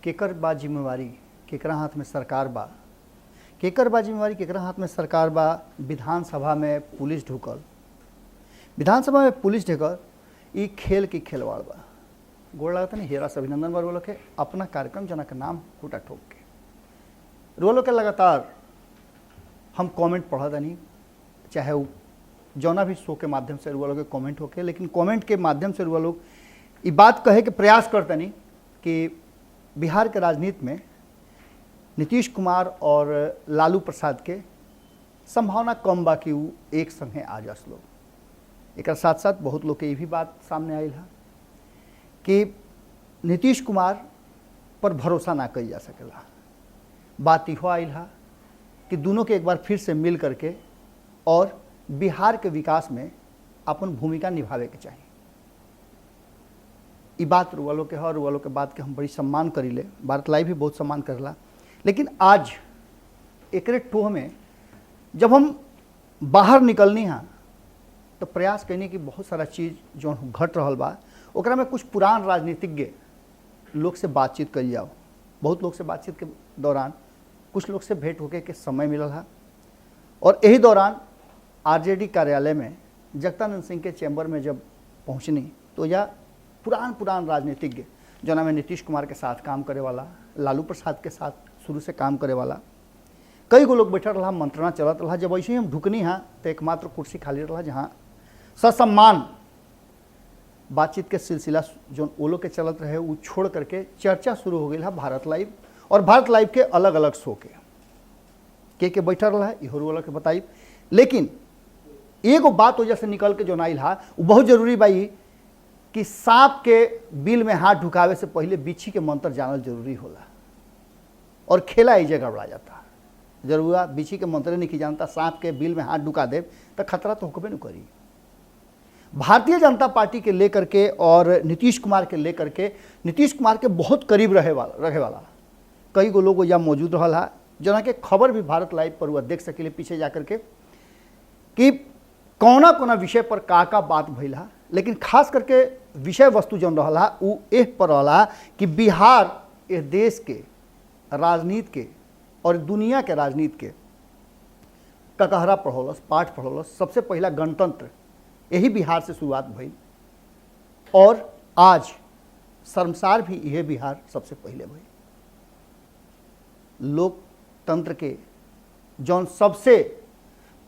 केकर बा जिम्मेवारी, केकरा हाथ में सरकार बा, केकर बा जिम्मेवारी, केकरा हाथ में सरकार बा। विधानसभा में पुलिस ढुकल, विधानसभा में पुलिस ढुकल, ई खेल की खेलवाड़ बा। गोड़ लगता नहीं हेरा से अभिनंदन बा रोलो के अपना कार्यक्रम जना के नाम फूटा ठोक के रोलो के लगातार हम कमेंट पढ़ा नहीं, चाहे वो जौना भी शो के माध्यम से रुआ लोग के कमेंट होके, लेकिन कमेंट के माध्यम से रुआ लोग ये बात कहे के प्रयास करते नहीं कि बिहार के राजनीति में नीतीश कुमार और लालू प्रसाद के संभावना कम बा कि वो एक संगे आ जास लोग। एक साथ साथ बहुत लोग के ये भी बात सामने आई है कि नीतीश कुमार पर भरोसा ना कल जा सकेला। बात इहो आयल है कि दोनों के एक बार फिर से मिल करके और बिहार के विकास में अपन भूमिका निभावे के चाहिए। ये बात रुआलो के है, रुआलो के बात के हम बड़ी सम्मान करीले, भारत लाइव भी बहुत सम्मान करला। लेकिन आज एक टोह में जब हम बाहर निकलनी है तो प्रयास करने की बहुत सारा चीज़ जो घट रहा बा, ओकरा में कुछ पुरान राजनीतिज्ञ लोग से बातचीत कल जाओ। बहुत लोग से बातचीत के दौरान कुछ लोग से भेंट होके के समय मिलल है और यही दौरान आरजेडी कार्यालय में जगदानंद सिंह के चैम्बर में जब पहुंचनी तो यह पुरान राजनीतिज्ञ जो नाम नीतीश कुमार के साथ काम करे वाला, लालू प्रसाद के साथ शुरू से काम करे वाला कई गो लोग बैठल रहा, मंत्रणा चलत रहा। जब वैसे ही हम ढुकनी हाँ तो एकमात्र कुर्सी खाली रहा जहाँ ससम्मान बातचीत के सिलसिला जो वो लोग के चलत रहे वो छोड़ करके चर्चा शुरू हो गई है भारत लाइव और भारत लाइव के अलग अलग शो के बैठल रहा है इहो वाला के बताई। लेकिन एगो बात वजह से निकल के जो नाइल है वो बहुत जरूरी बा कि सांप के बिल में हाथ ढुकावे से पहले बिच्छी के मंत्र जानल जरूरी होला और खेला इजे गड़बड़ा जाता। जरूर बिच्छी के मंत्र नहीं जानता, सांप के बिल में हाथ ढुका दे तो खतरा तो होकबे न करी। भारतीय जनता पार्टी के लेकर के और नीतीश कुमार के लेकर के, नीतीश कुमार के बहुत करीब रहे वाला कई गो लोग यहाँ मौजूद रहा है जना के खबर भी भारत लाइव पर हुआ देख सके पीछे जाकर के कि कौना कोना विषय पर का बात भइल है। लेकिन खास करके विषय वस्तु जौन रहा वो एह पर रहा कि बिहार इस देश के राजनीति के और दुनिया के राजनीति के ककहरा पढ़ौलस, पाठ पढ़ौलस। सबसे पहला गणतंत्र यही बिहार से शुरुआत भई और आज शर्मसार भी यह बिहार सबसे पहले भई। लोकतंत्र के जौन सबसे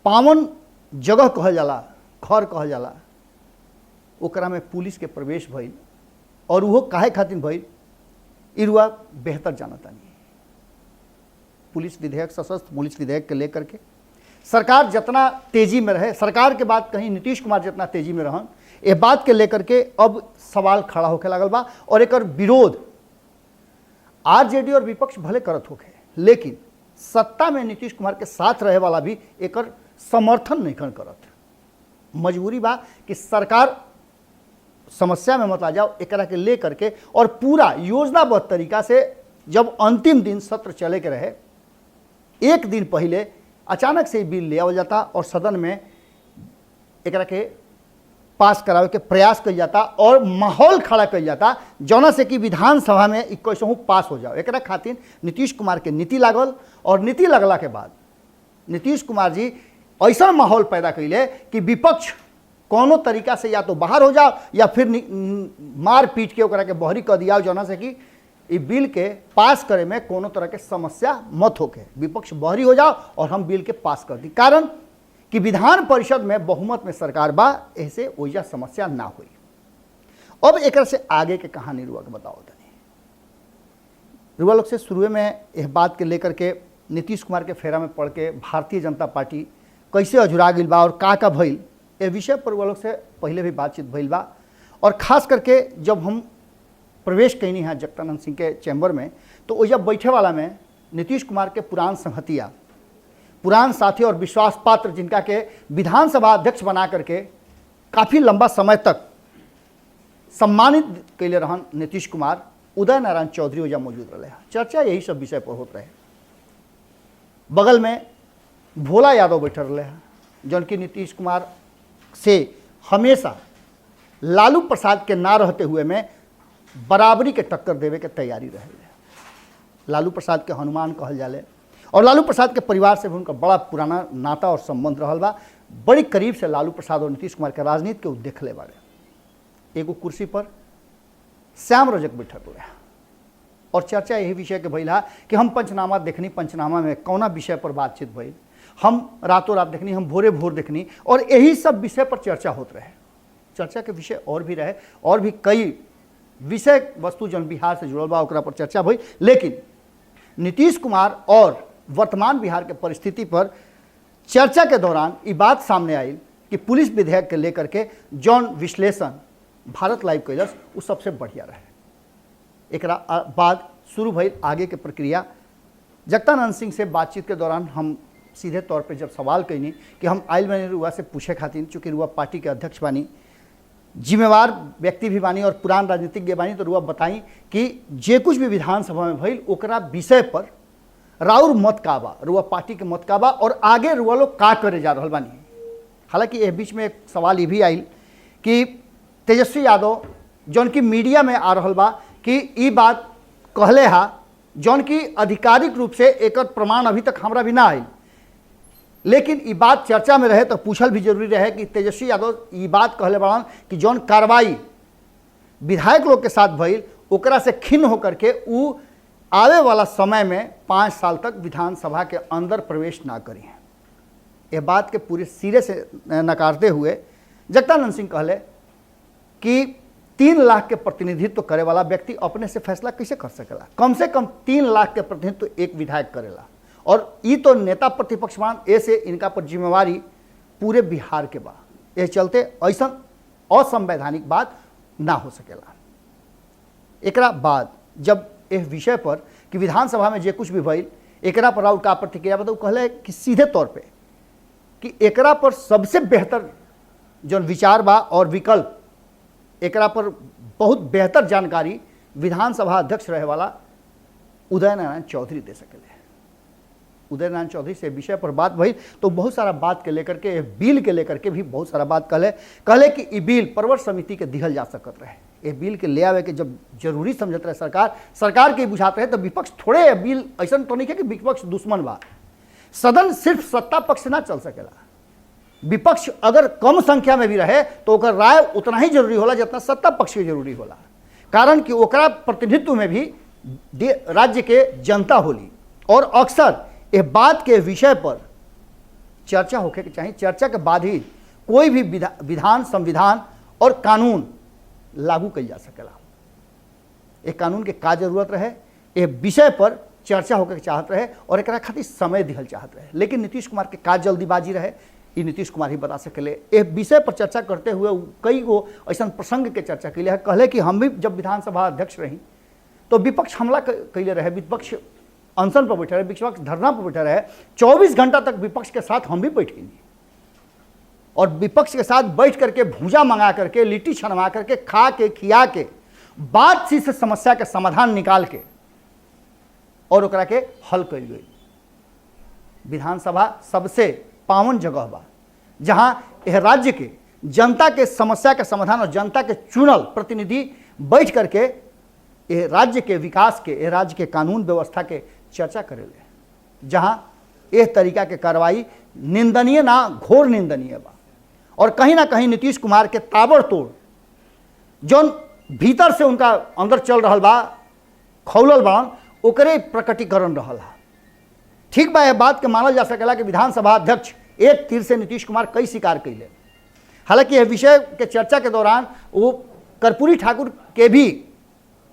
पावन जगह कहल जाला, घर कहल जाला, ओकरा में पुलिस के प्रवेश भइल और वो काहे खातिर भइल इरुआ बेहतर जानता नहीं। पुलिस विधेयक, सशस्त्र पुलिस विधेयक के लेकर के सरकार जितना तेजी में रहे, सरकार के बाद कहीं नीतीश कुमार जितना तेजी में रहन, ये बात के लेकर के अब सवाल खड़ा होके लागल बा और एक विरोध आरजेडी और विपक्ष भले करत होके, लेकिन सत्ता में नीतीश कुमार के साथ रहे वाला भी एक समर्थन नहीं करत। मजबूरी बा कि सरकार समस्या में मत आ जाओ एकरा के लेकर के और पूरा योजनाबद्ध तरीका से जब अंतिम दिन सत्र चले के रहे एक दिन पहले अचानक से बिल ले आवल जाता और सदन में एकरा के पास करावे के प्रयास कल जाता और माहौल खड़ा कल जाता जौना से कि विधानसभा में 21 पास हो जाओ। एकरा खातिर नीतीश कुमार के नीति लागल और नीति लगला के बाद नीतीश कुमार जी ऐसा माहौल पैदा कैले कि विपक्ष कोनो तरीका से या तो बाहर हो जाओ या फिर मार पीट के ओकरा के बहरी कर दिया जौना से कि इस बिल के पास करे में कोनो तरह के समस्या मत होके, विपक्ष बहरी हो जाओ और हम बिल के पास कर दी। कारण कि विधान परिषद में बहुमत में सरकार बा, ऐसे ओइजा समस्या ना हुई। अब एक से आगे के कहानी रुआ के बताओ तनी। रुआ लोग से शुरू में यह बात के लेकर के नीतीश कुमार के फेरा में पड़ के भारतीय जनता पार्टी कैसे अजुरा गई बा और का भइल ये विषय पर रुआ लोग से पहले भी बातचीत भइल बा। और ख़ास करके जब हम प्रवेश कैनी है जगदानंद सिंह के चैम्बर में तो ओइजा बैठे वाला में नीतीश कुमार के पुरान संगतिया, पुरान साथी और विश्वास पात्र जिनका के विधानसभा अध्यक्ष बना करके काफ़ी लंबा समय तक सम्मानित कैले रहन नीतीश कुमार, उदय नारायण चौधरी ओइजा मौजूद रहे। चर्चा यही सब विषय पर होते रहे। बगल में भोला यादव बैठल रहे हैं जौन कि नीतीश कुमार से हमेशा लालू प्रसाद के ना रहते हुए में बराबरी के टक्कर देवे के तैयारी रहे। लालू प्रसाद के हनुमान कहल जाले और लालू प्रसाद के परिवार से भी उनका बड़ा पुराना नाता और संबंध रहल बा। बड़ी करीब से लालू प्रसाद और नीतीश कुमार के राजनीति के देखले बारे। एगो कुर्सी पर श्याम रजक बैठक हुए और चर्चा यही विषय के भइल कि हम पंचनामा देखनी, पंचनामा में कौना विषय पर बातचीत भइल, हम रातों रात देखनी, हम भोरे भोर देखनी और यही सब विषय पर चर्चा होत रहे। चर्चा के विषय और भी रहे और भी कई विषय वस्तु जन बिहार से जुड़ल बा ओकरा पर चर्चा भई, लेकिन नीतीश कुमार और वर्तमान बिहार के परिस्थिति पर चर्चा के दौरान ये बात सामने आई कि पुलिस विधेयक के लेकर के जौन विश्लेषण भारत लाइव कैलस वो सबसे बढ़िया रहे। एक बाद शुरू भई आगे के प्रक्रिया। जगतानंद सिंह से बातचीत के दौरान हम सीधे तौर पे जब सवाल कैनी कि हम आयल बनी रुआ से पूछे खातिर, चूँकि रुआ पार्टी के अध्यक्ष बानी, जिम्मेवार व्यक्ति भी बानी और पुरान राजनीतिज्ञ बानी, तो रुआ बताई कि जे कुछ भी विधानसभा में भइल ओकरा विषय पर राउर मत का बा, रुआ पार्टी के मत का बा और आगे रुआ लोग का करे जा रहल बानी। हालांकि यह बीच में एक सवाल ये भी आयल कि तेजस्वी यादव जौन की मीडिया में आ रहल बा कि ई बात कहले हा, जौन की आधिकारिक रूप से एक प्रमाण अभी तक हमरा भी ना आयल, लेकिन ये बात चर्चा में रहे तो पूछल भी जरूरी रहे कि तेजस्वी यादव ये बात कहले बड़न कि जौन कार्रवाई विधायक लोग के साथ भइल ओकरा से खिन्न होकर के उ आवे वाला समय में 5 साल तक विधानसभा के अंदर प्रवेश ना करी हैं। यह बात के पूरे सिरे से नकारते हुए जगतानंद सिंह कहले कि 3 लाख के प्रतिनिधित्व करे वाला व्यक्ति अपने से फैसला कैसे कर सकेला, कम से कम 3 लाख के प्रतिनिधित्व एक विधायक करेला और ये तो नेता प्रतिपक्ष मान ऐसे इनका पर जिम्मेवारी पूरे बिहार के बा। ये चलते ऐसा असंवैधानिक बात ना हो सकेला। एकरा बाद जब इस विषय पर कि विधानसभा में जे कुछ भी भइल एकरा पर और का प्रतिक्रिया बताऊ, कहले कि सीधे तौर पे कि एकरा पर सबसे बेहतर जो विचार बा और विकल्प एकरा पर बहुत बेहतर जानकारी विधानसभा अध्यक्ष रहे वाला उदय नारायण चौधरी दे सकेले। उदय नारायण चौधरी से विषय पर बात भई तो बहुत सारा बात के लेकर के, बिल के लेकर के भी बहुत सारा बात कहले कि ई बिल प्रवर समिति के दिहल जा सकत रहे। ये बिल के ले आवे के जब जरूरी समझत रहे सरकार के बुझाते रहे तो विपक्ष थोड़े बिल ऐसा तो नहीं है कि विपक्ष दुश्मन बा। सदन सिर्फ सत्ता पक्ष से ना चल सकेला, विपक्ष अगर कम संख्या में भी रहे तो ओकर राय उतना ही जरूरी होला जितना सत्ता पक्ष के जरूरी होला, कारण कि ओकरा प्रतिनिधित्व में भी राज्य के जनता होली और अक्सर यह बात के विषय पर चर्चा होके के चाहिए। चर्चा के बाद ही कोई भी विधान, संविधान और कानून लागू कल जा सकेला। एक कानून के का जरूरत रहे, एक विषय पर चर्चा होकर चाहत रहे और एक खातिर समय दिहल चाहत रहे, लेकिन नीतीश कुमार के का जल्दीबाजी रहे ये नीतीश कुमार ही बता सकेले। एक विषय पर चर्चा करते हुए कई गो ऐसा प्रसंग के चर्चा कैले है। कहले कि हम भी जब विधानसभा अध्यक्ष रही तो विपक्ष हमला कैले रहे, विपक्ष अनशन पर बैठे रहे, विपक्ष धरना पर बैठे रहे, 24 घंटा तक विपक्ष के साथ हम भी बैठ गए और विपक्ष के साथ बैठ करके भूजा मंगा करके, लिट्टी छनवा करके, खा के खिया के, बातचीत से समस्या के समाधान निकाल के और ओकरा के हल कल गई। विधानसभा सबसे पावन जगह बा जहां यह राज्य के जनता के समस्या के समाधान और जनता के चुनल प्रतिनिधि बैठ करके यह राज्य के विकास के, यह राज्य के कानून व्यवस्था के चर्चा करेले, जहां यह तरीका के कार्रवाई निंदनीय ना घोर निंदनीय बा। और कहीं ना कहीं नीतीश कुमार के ताबड़तोड़ जौन भीतर से उनका अंदर चल रहा बा, खौलल बा, ओकरे प्रकटीकरण रहा। ठीक बा, यह बात के मानल जा सकेला कि विधानसभा अध्यक्ष एक तीर से नीतीश कुमार कई शिकार कैले। हालांकि यह विषय के चर्चा के दौरान वो कर्पूरी ठाकुर के भी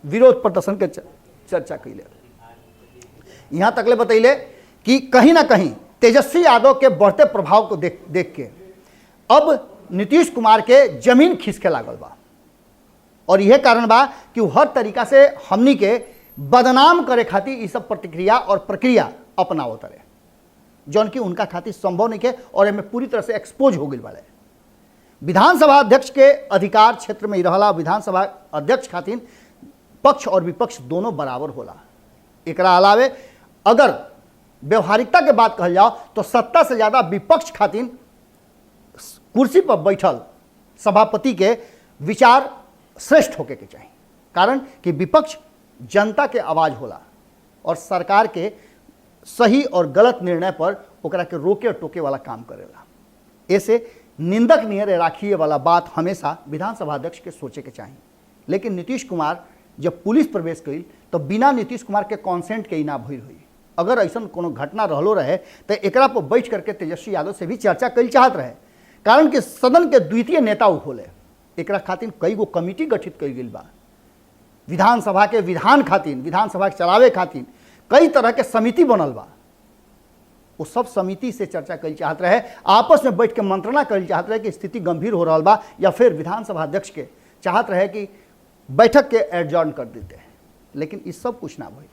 विरोध प्रदर्शन के चर्चा कैले। यहाँ तकले बतैले कि कहीं ना कहीं तेजस्वी यादव के बढ़ते प्रभाव को देख के अब नीतीश कुमार के जमीन खिसके लागल बा और यह कारण बा कि वो हर तरीका से हमनी के बदनाम करे खातिर ये सब प्रतिक्रिया और प्रक्रिया अपनावत रहे, जौन कि उनका खातिर संभव नहीं है और इनमें पूरी तरह से एक्सपोज हो गई वाले। विधानसभा अध्यक्ष के अधिकार क्षेत्र में ही रहला। विधानसभा अध्यक्ष खातिर पक्ष और विपक्ष दोनों बराबर होला। एकरा अलावे अगर व्यवहारिकता के बात कहल जाओ तो सत्ता से ज़्यादा विपक्ष खातिर कुर्सी पर बैठल सभापति के विचार श्रेष्ठ होके के चाहिए, कारण कि विपक्ष जनता के आवाज़ होला और सरकार के सही और गलत निर्णय पर ओकरा के रोके और टोके वाला काम करेला। ऐसे निंदक नियर राखिए वाला बात हमेशा विधानसभा अध्यक्ष के सोचे के चाहिए। लेकिन नीतीश कुमार जब पुलिस प्रवेश कई तो बिना नीतीश कुमार के कॉन्सेंट के ही ना भइल हुई। अगर ऐसा कोनो घटना रहलो रहे तो एकरा पर बैठ करके तेजस्वी यादव से भी चर्चा कल चाहत रहे, कारण कि सदन के द्वितीय नेता उ होले। एकरा खातिर कई गो कमिटी गठित कई गई बा, विधानसभा के विधान खातिर, विधानसभा के चलावे खातिर कई तरह के समिति बनल बा। वो सब समिति से चर्चा कल चाहत रहे, आपस में बैठ के मंत्रणा कल चाहत रहे कि स्थिति गंभीर हो रहा बा, या फिर विधानसभा अध्यक्ष के चाहत रहे कि बैठक के एडजॉर्न कर देते हैं। लेकिन इस सब कुछ ना भइल।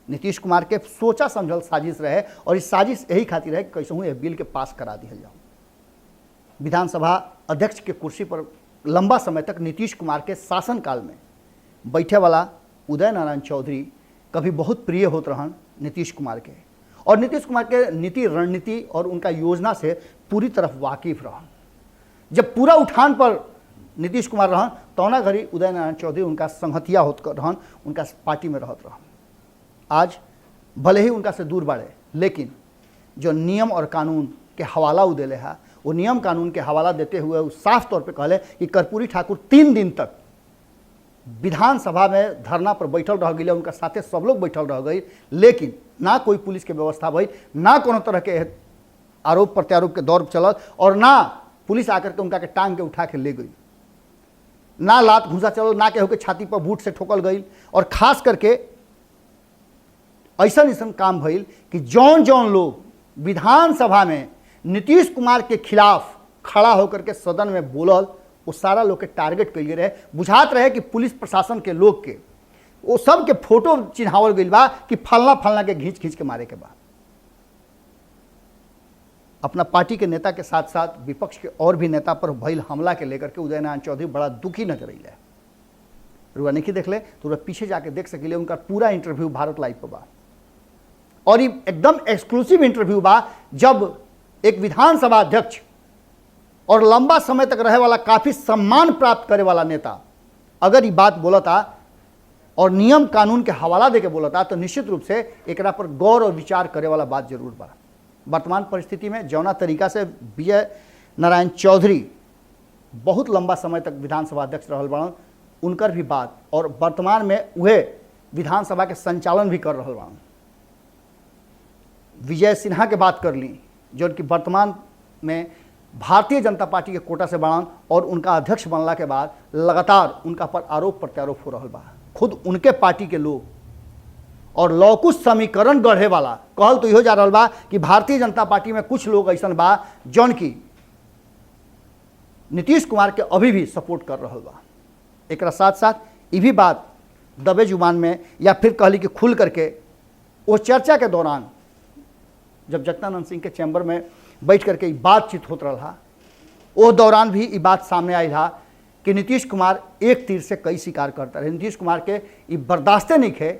नीतीश कुमार के सोचा समझल साजिश रहे, और इस साजिश यही खातिर है कि कैसे हूँ यह बिल के पास करा दिया जाऊँ। विधानसभा अध्यक्ष के कुर्सी पर लंबा समय तक नीतीश कुमार के शासनकाल में बैठे वाला उदय नारायण चौधरी कभी बहुत प्रिय होते रहन नीतीश कुमार के, और नीतीश कुमार के नीति रणनीति और उनका योजना से पूरी तरफ वाकिफ रहन। जब पूरा उठान पर नीतीश कुमार रहन तौना घड़ी उदय नारायण चौधरी उनका संगतिया होत रहन, उनका पार्टी में रहत रहन। आज भले ही उनका से दूर बढ़े, लेकिन जो नियम और कानून के हवाला उ दिले है, वो नियम कानून के हवाला देते हुए वो साफ तौर पे कहले कि कर्पूरी ठाकुर 3 दिन तक विधानसभा में धरना पर बैठल रह गए, उनका साथे सब लोग बैठल रह गए, लेकिन ना कोई पुलिस के व्यवस्था भई, ना कोनो तरह के आरोप प्रत्यारोप के दौर चलल, और ना पुलिस आकर के उनका के टांग के उठा के ले गई, ना लात घूसा चलल, ना केहू के छाती पर बूट से ठोकल गई। और खास करके ऐसा काम भइल कि जौन जौन लोग विधानसभा में नीतीश कुमार के खिलाफ खड़ा होकर के सदन में बोलल, वो सारा लोग के टारगेट कइले रहे। बुझात रहे कि पुलिस प्रशासन के लोग के वो सब के फोटो चिन्हावल गइल बा कि फलना फलना के घींच खींच के मारे के बा। अपना पार्टी के नेता के साथ साथ विपक्ष के और भी नेता पर भइल हमला के लेकर के उदय नारायण चौधरी बड़ा दुखी नजर अइले। रुआ नहीं देख ले तो पीछे जाके देख सकिले, उनका पूरा इंटरव्यू भारत लाइव पर बा, और ये एकदम एक्सक्लूसिव इंटरव्यू बा। जब एक विधानसभा अध्यक्ष और लंबा समय तक रहे वाला, काफी सम्मान प्राप्त करे वाला नेता अगर ये बात बोलता और नियम कानून के हवाला देके बोलता, तो निश्चित रूप से एकरा पर गौर और विचार करे वाला बात जरूर बा। वर्तमान परिस्थिति में जौना तरीका से विजय नारायण चौधरी बहुत लंबा समय तक विधानसभा अध्यक्ष रहल बाड़न, उनकर भी बात, और वर्तमान में वह विधानसभा के संचालन भी कर रहल बाड़न। विजय सिन्हा के बात कर ली, जो कि वर्तमान में भारतीय जनता पार्टी के कोटा से बाड़न, और उनका अध्यक्ष बनला के बाद लगातार उनका पर आरोप प्रत्यारोप हो रहा बा। खुद उनके पार्टी के लोग और लौकुश समीकरण गढ़े वाला कहल तो इहो जा रहा बा कि भारतीय जनता पार्टी में कुछ लोग ऐसा बा जौन की नीतीश कुमार के अभी भी सपोर्ट कर रहा बा। एक साथ साथ ये भी बात दबे जुबान में, या फिर कहली कि खुल करके वो चर्चा के दौरान जब जगदानंद सिंह के चैम्बर में बैठ करके बातचीत होत रहा, वो दौरान भी ये बात सामने आई था कि नीतीश कुमार एक तीर से कई शिकार करता रहे। नीतीश कुमार के ये बर्दाश्ते नहीं है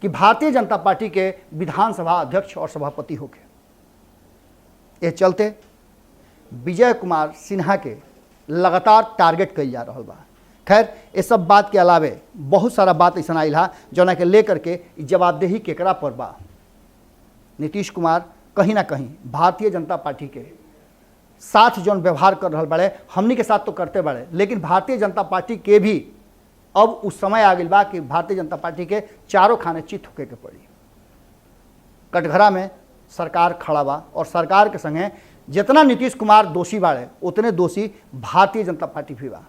कि भारतीय जनता पार्टी के विधानसभा अध्यक्ष और सभापति होके। ये चलते विजय कुमार सिन्हा के लगातार टारगेट कई जा रहा बा। खैर, ये सब बात के अलावे बहुत सारा बात ऐसा आइल हा जौना के लेकर के जवाबदेही केकरा पर बा। नीतीश कुमार कहीं ना कहीं भारतीय जनता पार्टी के साथ जौन व्यवहार कर रहा बड़े, हमनी के साथ तो करते बड़े, लेकिन भारतीय जनता पार्टी के भी अब उस समय आ गई बा कि भारतीय जनता पार्टी के चारों खाने चित होके के पड़ी। कटघरा में सरकार खड़ा बा, और सरकार के संगे जितना नीतीश कुमार दोषी बाड़े उतने दोषी भारतीय जनता पार्टी भी बा।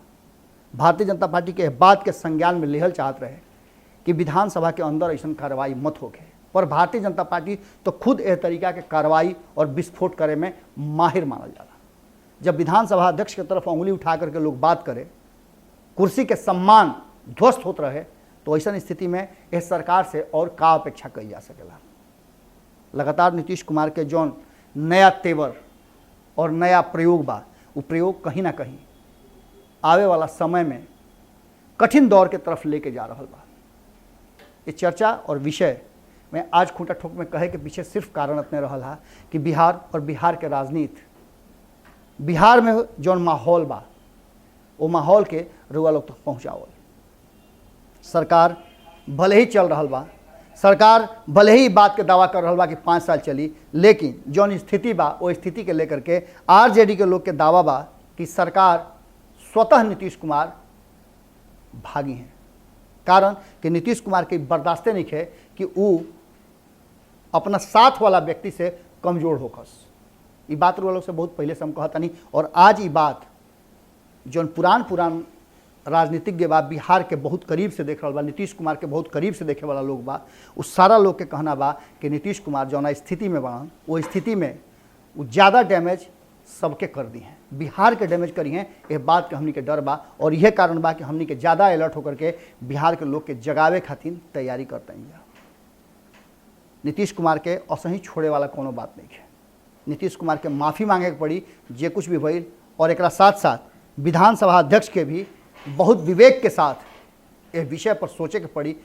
भारतीय जनता पार्टी के बात के संज्ञान में लेहल चाहत रहे कि विधानसभा के अंदर ऐसा कार्रवाई मत होके, पर भारतीय जनता पार्टी तो खुद एह तरीका के कार्रवाई और विस्फोट करे में माहिर मानल जाला। जब विधानसभा अध्यक्ष की तरफ उंगली उठा करके लोग बात करे, कुर्सी के सम्मान ध्वस्त होते रहे, तो ऐसा स्थिति में इस सरकार से और का अपेक्षा कही जा सकेला। लगातार नीतीश कुमार के जौन नया तेवर और नया प्रयोग बा, वो प्रयोग कहीं ना कहीं आवे वाला समय में कठिन दौर के तरफ लेके जा रहा बा। इस चर्चा और विषय में आज खूंटा ठोक में कहे के पीछे सिर्फ कारण अपने रहल हा कि बिहार और बिहार के राजनीति, बिहार में जौन माहौल बा, वो माहौल के रुआ लोग तक पहुँचावल। सरकार भले ही चल रहा बा, सरकार भले ही बात के दावा कर रहा बा कि 5 साल चली, लेकिन जौन स्थिति बा वो स्थिति के लेकर के आरजेडी के लोग के दावा बा कि सरकार स्वतः नीतीश कुमार भागी हैं। कारण कि नीतीश कुमार के बर्दाश्ते नहीं है कि वो अपना साथ वाला व्यक्ति से कमजोर होकस। ये बात लोग से बहुत पहले से हम कहता नहीं, और आज ये बात जौन पुरान राजनीतिज्ञ बा, बिहार के बहुत करीब से देख रहा बा, नीतीश कुमार के बहुत करीब से देखे वाला लोग बा, उस सारा लोग के कहना बा कि नीतीश कुमार जौना स्थिति में बा वो स्थिति में वो ज़्यादा डैमेज सबके कर दी हैं, बिहार के डैमेज करी हैं। ये बात के हमनी के डर बा और यह कारण बा कि हमनी के ज़्यादा अलर्ट होकर के बिहार के लोग के जगावे खातिर तैयारी करते हैं। नीतीश कुमार के असही छोड़े वाला कोनो बात नहीं है। नीतीश कुमार के माफ़ी मांगे के पड़ी जे कुछ भी भइल, और एक साथ साथ विधानसभा अध्यक्ष के भी बहुत विवेक के साथ यह विषय पर सोचे के पड़ी।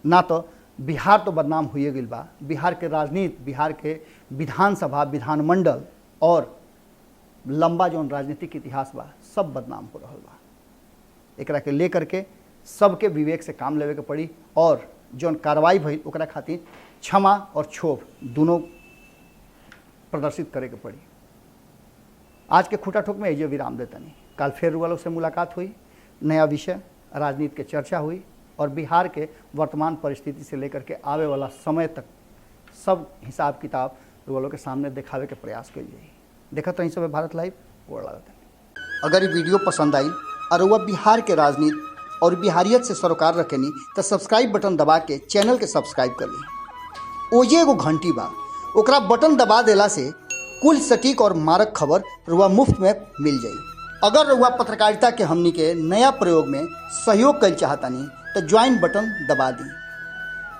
ना तो बिहार तो बदनाम हुए गई बा, बिहार के राजनीति, बिहार के विधानसभा, विधानमंडल और लंबा जौन राजनीतिक इतिहास बा सब बदनाम हो रहा बा। एकरा के लेकर के सबके विवेक से काम लेवे के पड़ी और जौन कार्रवाई भइल ओकरा खातिर क्षमा और क्षोभ दोनों प्रदर्शित करे के पड़ी। आज के खूटा ठोक में एजे विराम देतनी। कल फिर वालों से मुलाकात हुई, नया विषय राजनीति के चर्चा हुई और बिहार के वर्तमान परिस्थिति से लेकर के आवे वाला समय तक सब हिसाब किताब वालों के सामने दिखावे के प्रयास कल जाए। देखत रही सब भारत लाइव। गोड़ लागत। अगर ये वीडियो पसंद आई और वह बिहार के राजनीति और बिहारियत से सरोकार रखेनी तो सब्सक्राइब बटन दबा के चैनल के सब्सक्राइब कर ली। ओजे एगो घंटी बा, ओकरा बटन दबा देला से कुल सटीक और मारक खबर रुआ मुफ्त में मिल जाई। अगर रुआ पत्रकारिता के हमनी के नया प्रयोग में सहयोग कर चाहतानी तो ज्वाइन बटन दबा दी।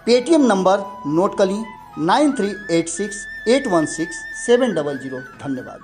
पेटीएम नंबर नोट कर ली 9386816700। धन्यवाद।